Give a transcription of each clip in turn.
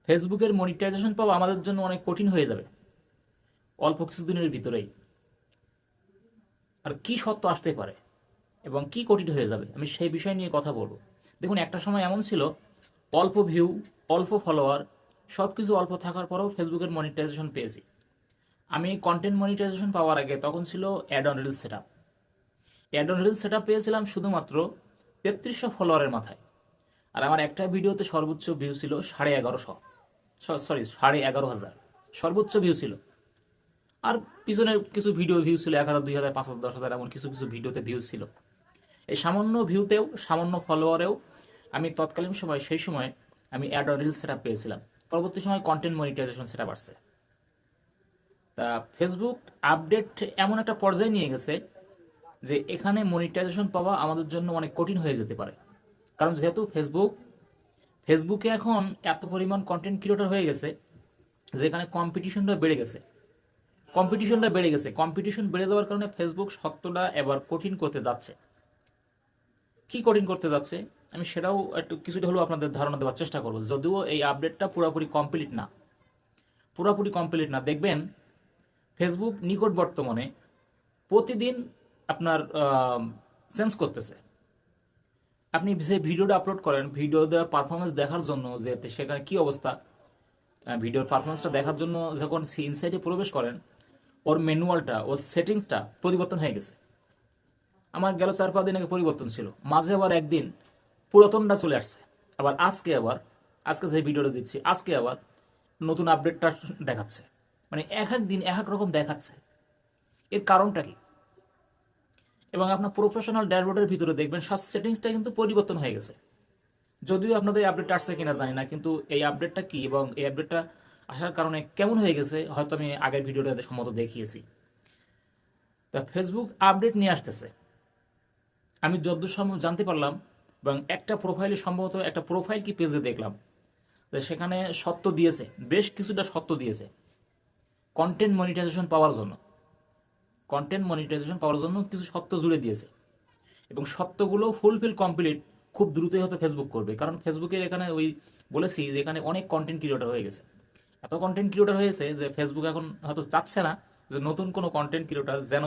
ফেসবুকের মনিটাইজেশন পাওয়া আমাদের জন্য অনেক কঠিন হয়ে যাবে অল্প কিছুদিনের ভিতরেই। আর কি সত্য আসতে পারে এবং কি কঠিন হয়ে যাবে আমি সেই বিষয় নিয়ে কথা বলবো। দেখুন, একটা সময় এমন ছিল, অল্প ভিউ, অল্প ফলোয়ার, সব কিছু অল্প থাকার পরেও ফেসবুকের মনিটাইজেশন পেয়েছি। আমি কন্টেন্ট মনিটাইজেশন পাওয়ার আগে তখন ছিল add on reels setup. Add on reels setup পেয়েছিলাম শুধুমাত্র 3300 ফলোয়ারের মাথায়। আর আমার একটা ভিডিওতে সর্বোচ্চ ভিউ ছিল 1150, সরি 11,500 সর্বোচ্চ ভিউ ছিল। আর পিছনের কিছু ভিডিও ভিউ ছিল 1,000, 2,000, 5,000, 10,000, এমন কিছু কিছু ভিডিওতে ভিউ ছিল। এই সামান্য ভিউতেও, সামান্য ফলোয়ারেও আমি তৎকালীন সময়, সেই সময় আমি অ্যাড অন রিলস সেটআপ পেয়েছিলাম। পরবর্তী সময় কন্টেন্ট মনিটাইজেশন সেটআপ আসছে। তা ফেসবুক আপডেট এমন একটা পর্যায়ে নিয়ে গেছে যে এখানে মনিটাইজেশন পাওয়া আমাদের জন্য অনেক কঠিন হয়ে যেতে পারে। কারণ যেহেতু ফেসবুকে এখন এত পরিমাণ কন্টেন্ট ক্রিয়েটর হয়ে গেছে, যেখানে কম্পিটিশন বেড়ে যাওয়ার কারণে ফেসবুক সত্যটা এবার কঠিন করতে যাচ্ছে। কি কঠিন করতে যাচ্ছে আমি সেটাও একটু কিছুটা হলেও আপনাদের ধারণা দেওয়ার চেষ্টা করব, যদিও এই আপডেটটা পুরোপুরি কমপ্লিট না। দেখবেন ফেসবুক নিকট বর্তমানে প্রতিদিন আপনার চেঞ্জ করতেছে। আপনি যে ভিডিওটা আপলোড করেন, ভিডিও দেওয়ার পারফরমেন্স দেখার জন্য, যে সেখানে কি অবস্থা, ভিডিওর পারফরমেন্সটা দেখার জন্য যখন ইনসাইটে প্রবেশ করেন, ওর ম্যানুয়ালটা, ওর সেটিংসটা পরিবর্তন হয়ে গেছে। আমার গেল 4-5 দিন আগে পরিবর্তন ছিল, মাঝে আবার একদিন পুরাতনটা চলে আসছে। আজকে যে ভিডিওটা দিচ্ছি, আজকে আবার নতুন আপডেটটা দেখাচ্ছে। মানে এক এক দিন এক এক রকম দেখাচ্ছে। এর কারণটা কি? এবং আপনার প্রফেশনাল ড্যাশবোর্ডের ভিতরে দেখবেন সব সেটিংসটা কিন্তু পরিবর্তন হয়ে গেছে। যদিও আপনাদের এই আপডেটটা আসছে কিনা জানি না, কিন্তু এই আপডেটটা কি এবং এই আপডেটটা আসার কারণে কেমন হয়ে গেছে হয়তো আমি আগের ভিডিওটাতে সম্মত দেখিয়েছি। তা ফেসবুক আপডেট নিয়ে আসতেছে। আমি যতদূর সম্ভব জানতে পারলাম, এবং সম্ভবত একটা প্রোফাইল কি পেজে দেখলাম যে সেখানে সত্য দিয়েছে, বেশ কিছুটা সত্য দিয়েছে কন্টেন্ট মনিটাইজেশন পাওয়ার জন্য কিছু সত্য জুড়ে দিয়েছে। এবং সত্যগুলো ফুলফিল কমপ্লিট খুব দ্রুতই হয়তো ফেসবুক করবে, কারণ ফেসবুকের এখানে ওই বলেছি যে এখানে অনেক কন্টেন্ট ক্রিয়েটর হয়ে গেছে। এত কন্টেন্ট ক্রিয়েটর হয়েছে যে ফেসবুক এখন হয়তো চাচ্ছে না যে নতুন কোনো কন্টেন্ট ক্রিয়েটর যেন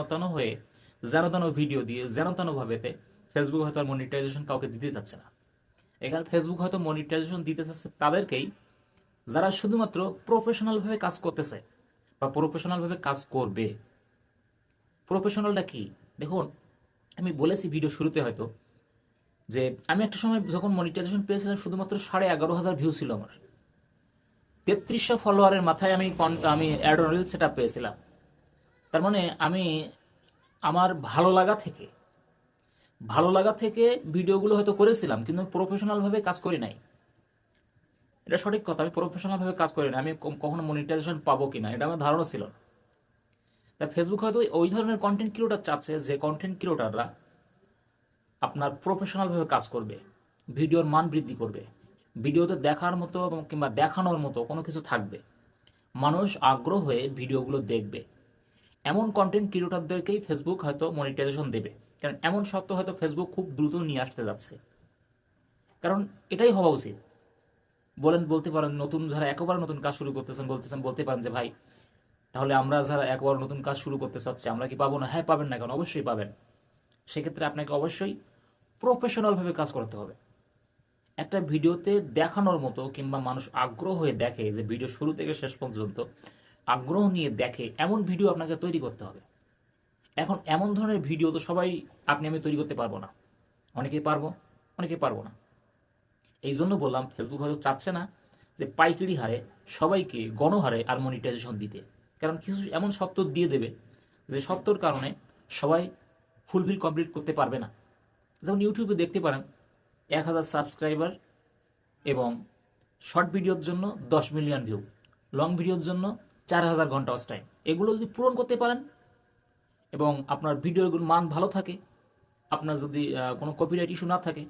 তেন ভিডিও দিয়ে যেন তেন ভাবেতে ফেসবুক হয়তো আর মনিটাইজেশন কাউকে দিতে চাচ্ছে না। এখানে ফেসবুক হয়তো মনিটাইজেশন দিতে চাচ্ছে তাদেরকেই, যারা শুধুমাত্র প্রফেশনালভাবে কাজ করতেছে বা প্রফেশনালভাবে কাজ করবে। প্রফেশনালটা কি? দেখুন, আমি বলেছি ভিডিও শুরুতে হয়তো যে আমি একটা সময় যখন মনিটাইজেশন পেয়েছিলাম শুধুমাত্র 11,500 ভিউ ছিল আমার। 3300 ফলোয়ারের মাথায় আমি অ্যাড অন রিলস সেটআপ পেয়েছিলাম। তার মানে আমি আমার ভালো লাগা থেকে ভিডিওগুলো হয়তো করেছিলাম, কিন্তু প্রফেশনালভাবে কাজ করি নাই। এটা সঠিক কথা, আমি প্রফেশনালভাবে কাজ করি না। আমি কখনো মনিটাইজেশন পাবো কিনা এটা আমার ধারণা ছিল না। তাই ফেসবুক হয়তো ওই ধরনের কন্টেন্ট ক্রিয়েটর চাচ্ছে, যে কন্টেন্ট ক্রিয়েটররা আপনার প্রফেশনালভাবে কাজ করবে, ভিডিওর মান বৃদ্ধি করবে, ভিডিওতে দেখার মতো কিংবা দেখানোর মতো কোনো কিছু থাকবে, মানুষ আগ্রহ হয়ে ভিডিওগুলো দেখবে। এমন কন্টেন্ট ক্রিয়েটরদেরকেই ফেসবুক হয়তো মনিটাইজেশন দেবে। কারণ এমন সত্য হয়তো ফেসবুক খুব দ্রুত নিয়ে আসতে যাচ্ছে। কারণ এটাই হওয়া উচিত। বলতে পারেন নতুন যারা একেবারে নতুন কাজ শুরু বলতে পারেন যে ভাই, তাহলে আমরা যারা একবার নতুন কাজ শুরু করতে চাচ্ছি আমরা কি পাবো না? হ্যাঁ, পাবেন না কেন? অবশ্যই পাবেন। সেক্ষেত্রে আপনাকে অবশ্যই প্রফেশনালভাবে কাজ করতে হবে। একটা ভিডিওতে দেখানোর মতো কিংবা মানুষ আগ্রহ হয়ে দেখে, যে ভিডিও শুরু থেকে শেষ পর্যন্ত আগ্রহ নিয়ে দেখে, এমন ভিডিও আপনাকে তৈরি করতে হবে। এখন এমন ধরনের ভিডিও তো আমি তৈরি করতে পারবো না। অনেকেই পারবো, অনেকেই পারবো না। এই জন্য বললাম ফেসবুক হয়তো চাচ্ছে না যে পাইকারি হারে সবাইকে গণহারে আর মনিটাইজেশন দিতে। কারণ কিছু এমন সত্য দিয়ে দেবে যে সত্যর কারণে সবাই ফুলফিল কমপ্লিট করতে পারবে না। যেমন ইউটিউবে দেখতে পারেন 1,000 সাবস্ক্রাইবার এবং শর্ট ভিডিওর জন্য 10 মিলিয়ন ভিউ, লং ভিডিওর জন্য 4,000 ঘন্টা ওয়াচ টাইম। এগুলো যদি পূরণ করতে পারেন এবং আপনার ভিডিওগুলোর মান ভালো থাকে, আপনার যদি কোনো কপিরাইট ইস্যু না থাকে,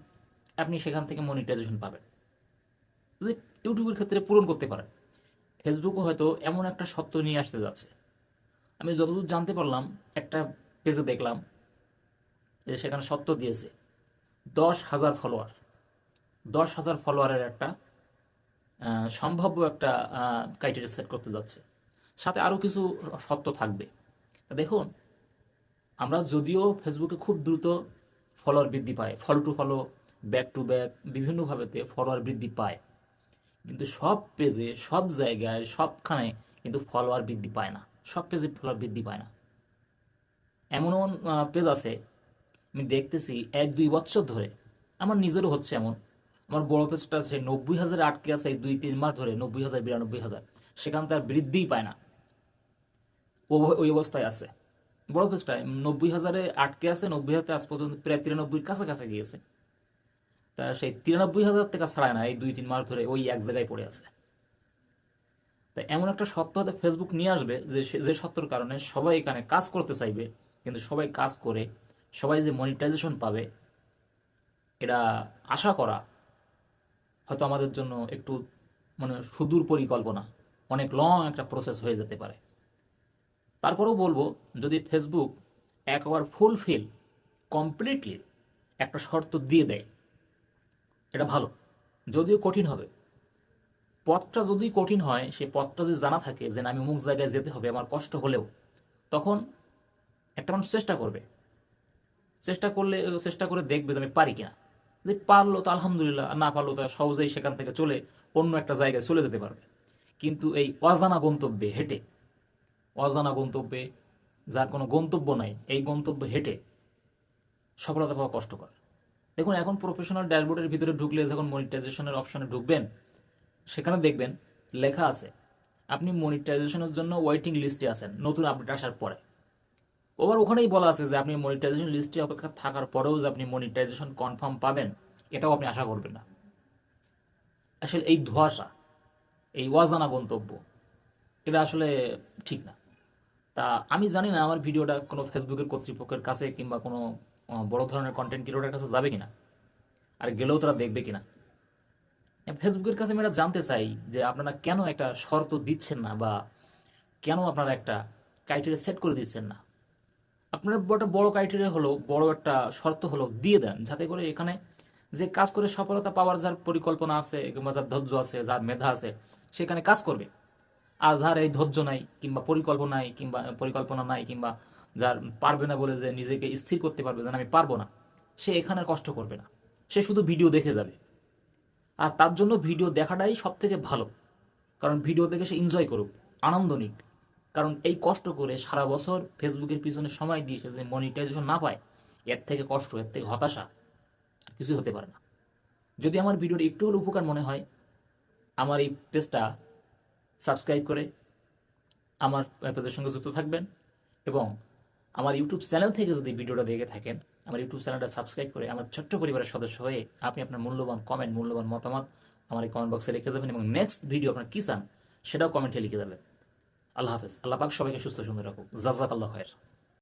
আপনি সেখান থেকে মনিটাইজেশন পাবেন যদি ইউটিউবের ক্ষেত্রে পূরণ করতে পারেন। ফেসবুকও হয়তো এমন একটা সত্য নিয়ে আসতে যাচ্ছে। আমি যতদূর জানতে পারলাম, একটা পেজে দেখলাম যে সেখানে সত্য দিয়েছে 10,000 ফলোয়ারের একটা সম্ভাব্য একটা ক্রাইটেরিয়া সেট করতে যাচ্ছে। সাথে আরও কিছু সত্য থাকবে। দেখুন, আমরা যদিও ফেসবুকে খুব দ্রুত ফলোয়ার বৃদ্ধি পায়, follow to follow, back to back, বিভিন্নভাবেতে ফলোয়ার বৃদ্ধি পায়, কিন্তু সব পেজে, সব জায়গায়, সবখানে কিন্তু ফলোয়ার বৃদ্ধি পায় না। সব পেজে ফলোয়ার বৃদ্ধি পায় না। এমন এমন পেজ আছে, আমি দেখতেছি 1-2 বছর ধরে, আমার নিজেরও হচ্ছে এমন। আমার বড় পেজটা সেই 90,000 আটকে আছে, এই 2-3 মাস ধরে 90,000, 92,000, সেখান তার বৃদ্ধিই পায় না, ওই অবস্থায় আছে। বড় পেজটায় 90,000-এ আটকে আছে, 90,000 আজ পর্যন্ত প্রায় 93 কাছাকাছি গিয়েছে। তা সেই 93,000 থেকে ছাড়ায় না, এই 2-3 মাস ধরে ওই এক জায়গায় পড়ে আছে। তা এমন একটা সত্য হতে ফেসবুক নিয়ে আসবে যে সত্যর কারণে সবাই এখানে কাজ করতে চাইবে, কিন্তু সবাই কাজ করে সবাই যে মনিটাইজেশন পাবে, এটা আশা করা হয়তো আমাদের জন্য একটু মানে সুদূর পরিকল্পনা, অনেক লং একটা প্রসেস হয়ে যেতে পারে। তারপরেও বলবো, যদি ফেসবুক একবার ফুলফিল কমপ্লিটলি একটা শর্ত দিয়ে দেয়, এটা ভালো। যদিও কঠিন হবে, পথটা যদি কঠিন হয়, সেই পথটা যদি জানা থাকে যে না, আমি অমুক জায়গায় যেতে হবে, আমার কষ্ট হলেও, তখন একটা মানুষ চেষ্টা করবে। চেষ্টা করে দেখবে যে আমি পারি কিনা। যদি পারলো তো আলহামদুলিল্লাহ, আর না পারলো তো সহজেই সেখান থেকে চলে অন্য একটা জায়গায় চলে যেতে পারবে। কিন্তু এই অজানা গন্তব্যে হেঁটে, অজানা গন্তব্যে, যার কোনো গন্তব্য নাই, এই গন্তব্যে হেঁটে সফলতা পাওয়া কষ্টকর। দেখুন, এখন প্রফেশনাল ড্যাশবোর্ডের ভিতরে ঢুকলে, যখন মনিটাইজেশনের অপশনে ঢুকবেন, সেখানে দেখবেন লেখা আছে আপনি মনিটাইজেশনের জন্য ওয়েটিং লিস্টে আছেন নতুন আপডেট আসার পরে। ওবার ওখানেই বলা আছে যে আপনি মনিটাইজেশন লিস্টে অপেক্ষা থাকার পরেও যে আপনি মনিটাইজেশন কনফার্ম পাবেন, এটাও আপনি আশা করবেন না। আসলে এই ধোঁয়াশা, এই অজানা গন্তব্য, এটা আসলে ঠিক না। তা আমি জানি না আমার ভিডিওটা কোনো ফেসবুকের কর্তৃপক্ষের কাছে কিংবা কোনো বড় ধরনের কন্টেন্ট ক্রিয়েটরের কাছে যাবে কিনা, আর গেলেও তারা দেখবে কিনা। ফেসবুকের কাছে আমি এটা জানতে চাই যে আপনারা কেন একটা শর্ত দিচ্ছেন না, বা কেন আপনারা একটা ক্রাইটেরিয়া সেট করে দিচ্ছেন না। আপনার একটা বড় ক্রাইটেরিয়া হলো, বড় একটা শর্ত হলো দিয়ে দেন, যাতে করে এখানে যে কাজ করে সফলতা পাওয়ার যার পরিকল্পনা আছে কিংবা যার ধৈর্য আছে, যার মেধা আছে, সেখানে কাজ করবে। আর যার এই ধৈর্য নাই কিংবা পরিকল্পনা নাই, কিংবা যার পারবে না বলে যে নিজেকে স্থির করতে পারবে যে আমি পারবো না, সে এখানে কষ্ট করবে না, সে শুধু ভিডিও দেখে যাবে। আর তার জন্য ভিডিও দেখাটাই সব থেকে ভালো, কারণ ভিডিও দেখে সে এনজয় করুক, আনন্দ নিক। কারণ এই কষ্ট করে সারা বছর ফেসবুকের পিছনে সময় দিয়ে সে যদি মনিটাইজেশন না পায়, এর থেকে কষ্ট, এর থেকে হতাশা আর কিছুই হতে পারে না। যদি আমার ভিডিওর একটু হলে উপকার মনে হয়, আমার এই পেজটা সাবস্ক্রাইব করে আমার পেজের সঙ্গে যুক্ত থাকবেন, এবং আমার ইউটিউব চ্যানেল থেকে যদি ভিডিওটা দেখে থাকেন, আমার ইউটিউব চ্যানেলটা সাবস্ক্রাইব করে আমার ছোট্ট পরিবারের সদস্য হয়ে আপনি আপনার মূল্যবান কমেন্ট, মূল্যবান মতামত আমার এই কমেন্ট বক্সে লিখে যাবেন, এবং নেক্সট ভিডিও আপনার কী চান সেটাও কমেন্টে লিখে যাবেন। আল্লাহ হাফেজ। আল্লাহ পাক সবাইকে সুস্থ সুন্দর রাখুক। জাযাকাল্লাহু খায়র।